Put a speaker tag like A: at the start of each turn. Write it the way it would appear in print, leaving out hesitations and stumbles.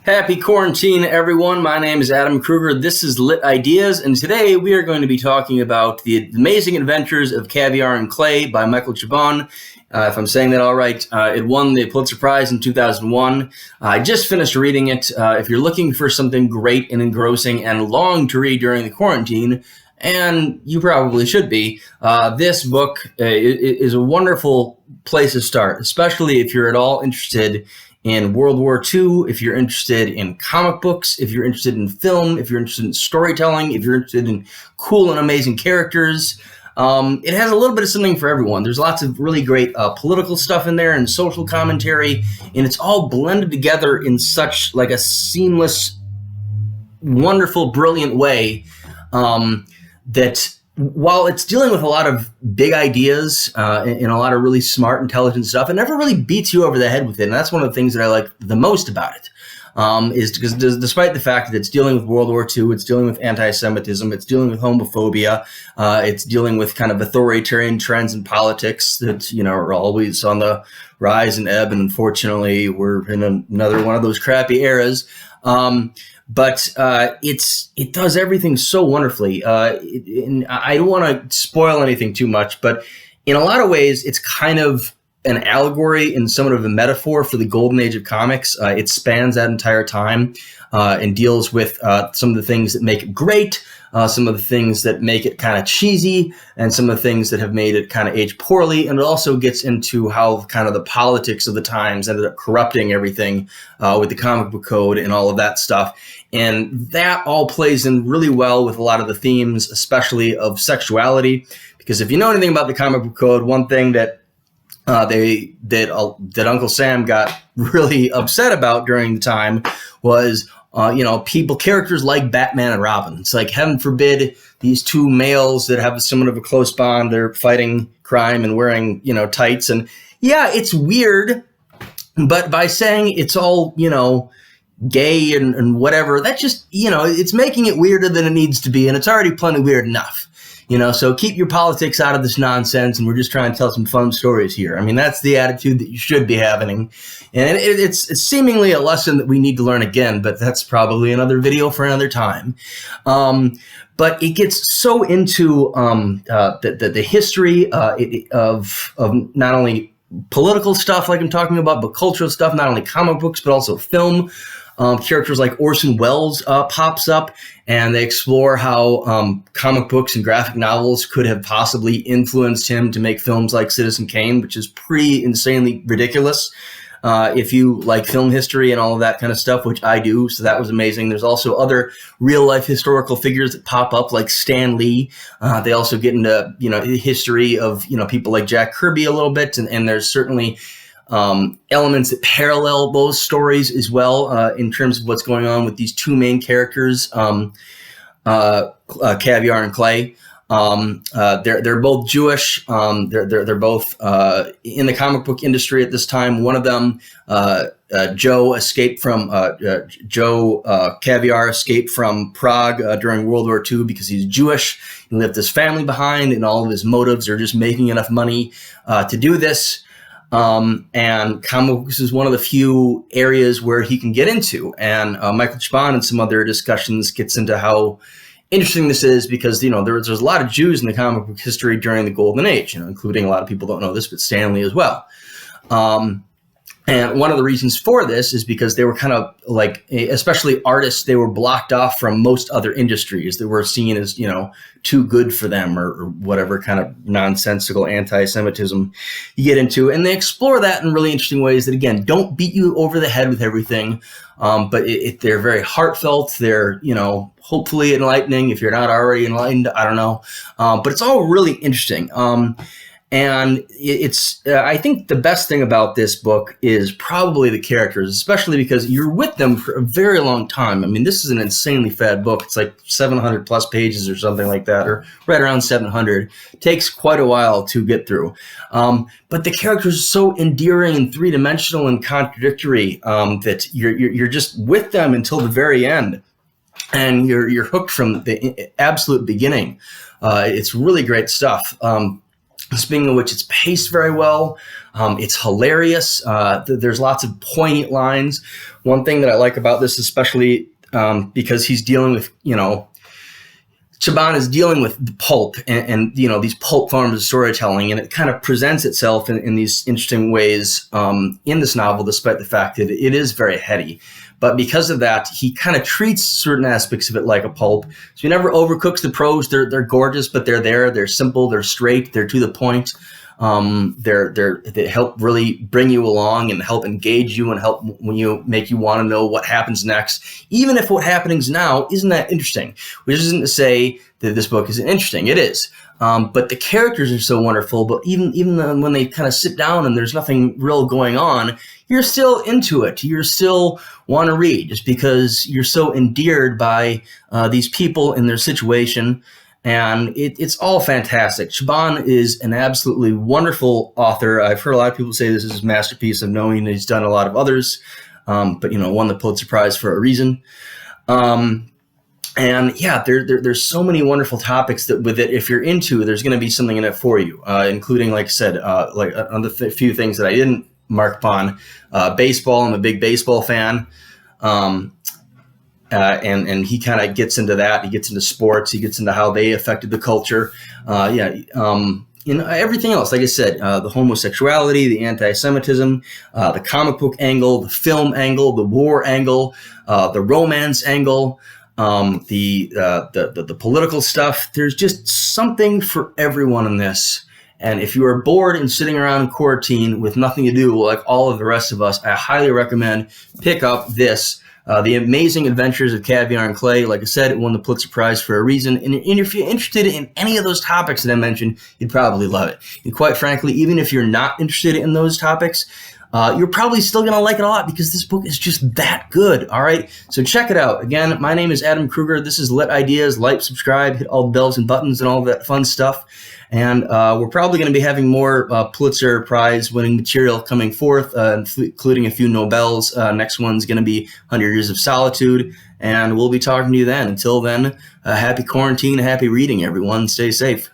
A: Happy quarantine, everyone. My name is Adam Kruger. This is Lit Ideas, and today we are going to be talking about The Amazing Adventures of Caviar and Clay by Michael Chabon. If I'm saying that all right, it won the Pulitzer Prize in 2001. I just finished reading it. If you're looking for something great and engrossing and long to read during the quarantine, and you probably should be, this book is a wonderful place to start, especially if you're at all interested in World War II, if you're interested in comic books, if you're interested in film, if you're interested in storytelling, if you're interested in cool and amazing characters. It has a little bit of something for everyone. There's lots of really great political stuff in there and social commentary, and it's all blended together in such like a seamless, wonderful, brilliant way that while it's dealing with a lot of big ideas and a lot of really smart, intelligent stuff, it never really beats you over the head with it. And that's one of the things that I like the most about it, is because despite the fact that it's dealing with World War II, it's dealing with anti-Semitism, it's dealing with homophobia, it's dealing with kind of authoritarian trends in politics that, are always on the rise and ebb. And unfortunately, we're in another one of those crappy eras. But it does everything so wonderfully. And I don't want to spoil anything too much, but in a lot of ways, it's kind of an allegory and somewhat of a metaphor for the golden age of comics. It spans that entire time and deals with some of the things that make it great, some of the things that make it kind of cheesy, and some of the things that have made it kind of age poorly. And it also gets into how kind of the politics of the times ended up corrupting everything with the comic book code and all of that stuff. And that all plays in really well with a lot of the themes, especially of sexuality. Because if you know anything about the comic book code, one thing that that Uncle Sam got really upset about during the time was characters like Batman and Robin. It's like, heaven forbid, these two males that have somewhat of a close bond, they're fighting crime and wearing, tights. And yeah, it's weird, but by saying it's all, gay and whatever, that just, it's making it weirder than it needs to be. And it's already plenty weird enough. So keep your politics out of this nonsense, and we're just trying to tell some fun stories here. I mean, that's the attitude that you should be having. And it's seemingly a lesson that we need to learn again, but that's probably another video for another time. But it gets so into the history of not only political stuff like I'm talking about, but cultural stuff, not only comic books, but also film. Characters like Orson Welles pops up, and they explore how comic books and graphic novels could have possibly influenced him to make films like Citizen Kane, which is pretty insanely ridiculous if you like film history and all of that kind of stuff, which I do. So that was amazing. There's also other real life historical figures that pop up, like Stan Lee. They also get into the history of people like Jack Kirby a little bit, and there's certainly elements that parallel those stories as well in terms of what's going on with these two main characters, Caviar and Clay. They're both Jewish. They're both in the comic book industry at this time. One of them, Joe Caviar escaped from Prague during World War II because he's Jewish. He left his family behind, and all of his motives are just making enough money to do this. And comic books is one of the few areas where he can get into. And Michael Chabon and some other discussions gets into how interesting this is because, there's a lot of Jews in the comic book history during the Golden Age, including a lot of people don't know this, but Stan Lee as well. And one of the reasons for this is because they were kind of like, especially artists, they were blocked off from most other industries that were seen as, too good for them or whatever kind of nonsensical anti-Semitism you get into. And they explore that in really interesting ways that, again, don't beat you over the head with everything. But they're very heartfelt. They're, hopefully enlightening. If you're not already enlightened, I don't know. But it's all really interesting. And it's, I think the best thing about this book is probably the characters, especially because you're with them for a very long time. I mean, this is an insanely fat book. It's like 700 plus pages or something like that, or right around 700. It takes quite a while to get through. But the characters are so endearing and three-dimensional and contradictory that you're just with them until the very end. And you're hooked from the absolute beginning. It's really great stuff. Speaking of which, it's paced very well. It's hilarious. There's lots of poignant lines. One thing that I like about this, especially because he's dealing with, Chabon is dealing with the pulp and these pulp forms of storytelling, and it kind of presents itself in these interesting ways in this novel, despite the fact that it is very heady. But because of that, he kind of treats certain aspects of it like a pulp. So he never overcooks the prose. They're gorgeous, but they're there. They're simple. They're straight. They're to the point. They help really bring you along and help engage you and help make you want to know what happens next, even if what happens now isn't that interesting. Which isn't to say that this book isn't interesting. It is. But the characters are so wonderful. But even when they kind of sit down and there's nothing real going on, you're still into it. You're still want to read just because you're so endeared by these people and their situation. And it's all fantastic. Chabon is an absolutely wonderful author. I've heard a lot of people say this is his masterpiece of knowing that he's done a lot of others, but won the Pulitzer Prize for a reason. And yeah, there's so many wonderful topics that with it, if you're into, there's going to be something in it for you, including, like I said, on the few things that I didn't mark upon. Baseball, I'm a big baseball fan. And he kind of gets into that. He gets into sports. He gets into how they affected the culture. Everything else, like I said, the homosexuality, the anti-Semitism, the comic book angle, the film angle, the war angle, the romance angle, the political stuff. There's just something for everyone in this. And if you are bored and sitting around in quarantine with nothing to do, like all of the rest of us, I highly recommend pick up this. The Amazing Adventures of Caviar and Clay. Like I said, it won the Pulitzer Prize for a reason. And if you're interested in any of those topics that I mentioned, you'd probably love it. And quite frankly, even if you're not interested in those topics, you're probably still going to like it a lot because this book is just that good. All right. So check it out. Again, my name is Adam Kruger. This is Lit Ideas. Like, subscribe, hit all the bells and buttons and all that fun stuff. And we're probably going to be having more Pulitzer Prize winning material coming forth, including a few Nobels. Next one's going to be 100 Years of Solitude. And we'll be talking to you then. Until then, happy quarantine, happy reading, everyone. Stay safe.